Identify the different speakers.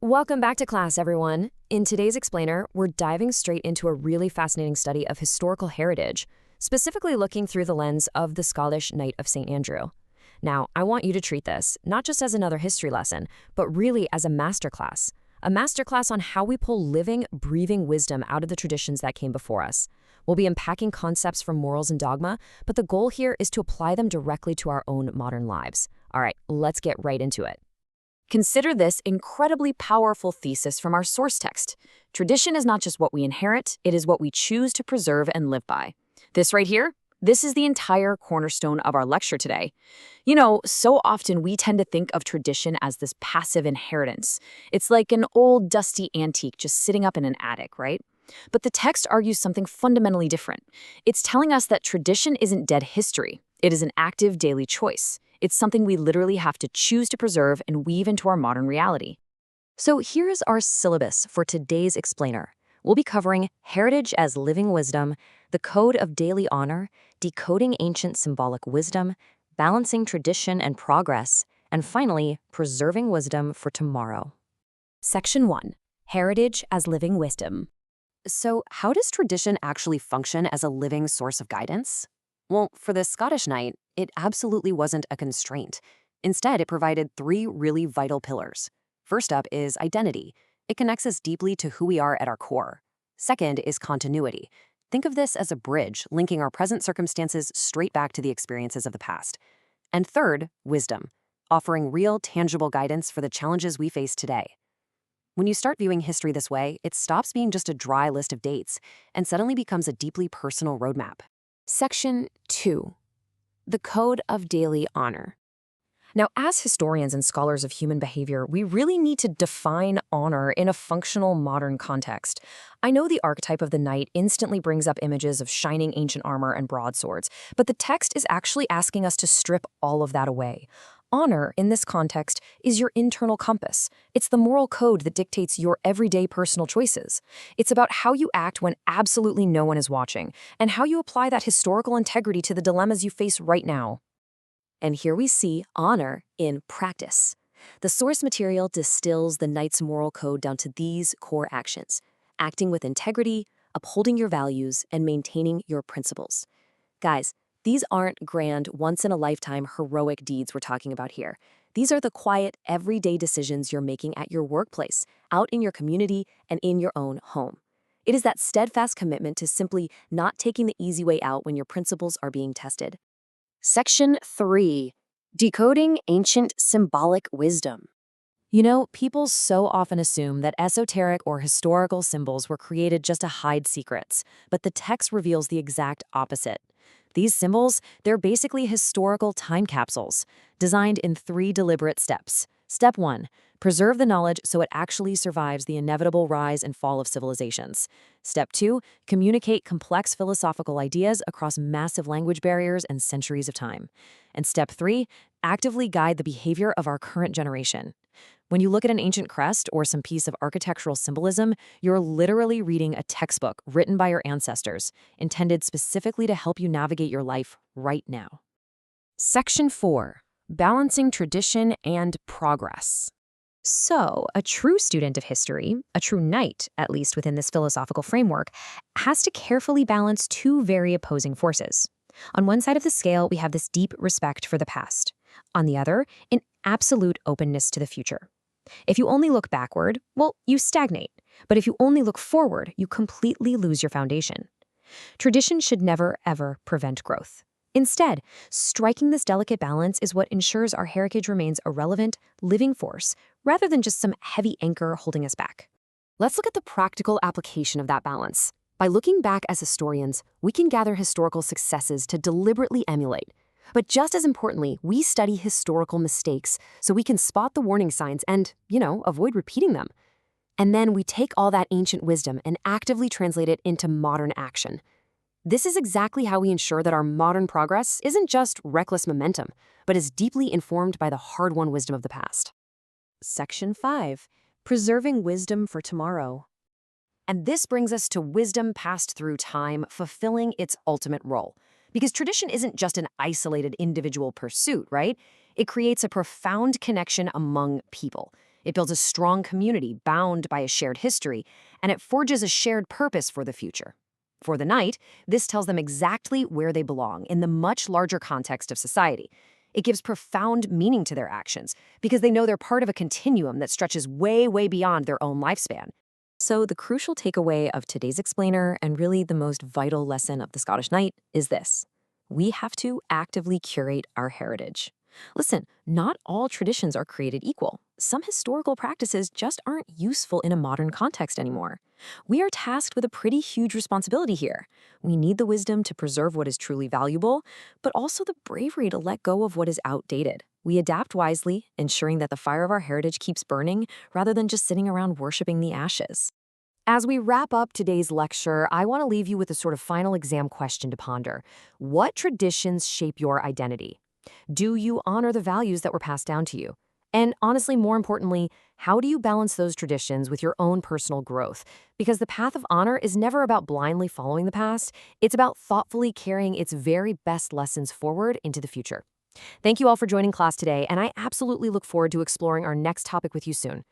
Speaker 1: Welcome back to class, everyone. In today's explainer, we're diving straight into a really fascinating study of historical heritage, specifically looking through the lens of the Scottish Knight of St. Andrew. Now, I want you to treat this not just as another history lesson, but really as a masterclass. A masterclass on how we pull living, breathing wisdom out of the traditions that came before us. We'll be unpacking concepts from Morals and Dogma, but the goal here is to apply them directly to our own modern lives. All right, let's get right into it. Consider this incredibly powerful thesis from our source text. Tradition is not just what we inherit, it is what we choose to preserve and live by. This right here, this is the entire cornerstone of our lecture today. You know, so often we tend to think of tradition as this passive inheritance. It's like an old dusty antique just sitting up in an attic, right? But the text argues something fundamentally different. It's telling us that tradition isn't dead history. It is an active daily choice. It's something we literally have to choose to preserve and weave into our modern reality. So here's our syllabus for today's explainer. We'll be covering heritage as living wisdom, the code of daily honor, decoding ancient symbolic wisdom, balancing tradition and progress, and finally, preserving wisdom for tomorrow. Section 1. Heritage as living wisdom. So how does tradition actually function as a living source of guidance? Well, for the Scottish Knight, it absolutely wasn't a constraint. Instead, it provided three really vital pillars. First up is identity. It connects us deeply to who we are at our core. Second is continuity. Think of this as a bridge linking our present circumstances straight back to the experiences of the past. And third, wisdom, offering real, tangible guidance for the challenges we face today. When you start viewing history this way, it stops being just a dry list of dates and suddenly becomes a deeply personal roadmap. Section 2. The Code of Daily Honor. Now, as historians and scholars of human behavior, we really need to define honor in a functional modern context. I know the archetype of the knight instantly brings up images of shining ancient armor and broadswords, but the text is actually asking us to strip all of that away. Honor, in this context, is your internal compass. It's the moral code that dictates your everyday personal choices. It's about how you act when absolutely no one is watching, and how you apply that historical integrity to the dilemmas you face right now. And here we see honor in practice. The source material distills the knight's moral code down to these core actions: acting with integrity, upholding your values, and maintaining your principles. Guys, these aren't grand, once-in-a-lifetime heroic deeds we're talking about here. These are the quiet, everyday decisions you're making at your workplace, out in your community, and in your own home. It is that steadfast commitment to simply not taking the easy way out when your principles are being tested. Section 3. Decoding Ancient Symbolic Wisdom. You know, people so often assume that esoteric or historical symbols were created just to hide secrets, but the text reveals the exact opposite. These symbols, they're basically historical time capsules, designed in 3 deliberate steps. Step 1. Preserve the knowledge so it actually survives the inevitable rise and fall of civilizations. Step 2. Communicate complex philosophical ideas across massive language barriers and centuries of time. And Step 3. Actively guide the behavior of our current generation. When you look at an ancient crest or some piece of architectural symbolism, you're literally reading a textbook written by your ancestors, intended specifically to help you navigate your life right now. Section 4. Balancing Tradition and Progress. So, a true student of history, a true knight, at least within this philosophical framework, has to carefully balance 2 very opposing forces. On one side of the scale, we have this deep respect for the past. On the other, an absolute openness to the future. If you only look backward, well, you stagnate. But if you only look forward, you completely lose your foundation. Tradition should never, ever prevent growth. Instead, striking this delicate balance is what ensures our heritage remains a relevant, living force, rather than just some heavy anchor holding us back. Let's look at the practical application of that balance. By looking back as historians, we can gather historical successes to deliberately emulate. But just as importantly, we study historical mistakes so we can spot the warning signs and, avoid repeating them. And then we take all that ancient wisdom and actively translate it into modern action. This is exactly how we ensure that our modern progress isn't just reckless momentum, but is deeply informed by the hard-won wisdom of the past. Section 5. Preserving Wisdom for Tomorrow. And this brings us to wisdom passed through time, fulfilling its ultimate role. Because tradition isn't just an isolated individual pursuit, right? It creates a profound connection among people. It builds a strong community bound by a shared history, and it forges a shared purpose for the future. For the knight, this tells them exactly where they belong in the much larger context of society. It gives profound meaning to their actions because they know they're part of a continuum that stretches way, way beyond their own lifespan. So, the crucial takeaway of today's explainer, and really the most vital lesson of the Scottish Knight, is this: we have to actively curate our heritage. Listen, not all traditions are created equal. Some historical practices just aren't useful in a modern context anymore. We are tasked with a pretty huge responsibility here. We need the wisdom to preserve what is truly valuable, but also the bravery to let go of what is outdated. We adapt wisely, ensuring that the fire of our heritage keeps burning rather than just sitting around worshiping the ashes. As we wrap up today's lecture, I want to leave you with a sort of final exam question to ponder. What traditions shape your identity? Do you honor the values that were passed down to you? And honestly, more importantly, how do you balance those traditions with your own personal growth? Because the path of honor is never about blindly following the past. It's about thoughtfully carrying its very best lessons forward into the future. Thank you all for joining class today, and I absolutely look forward to exploring our next topic with you soon.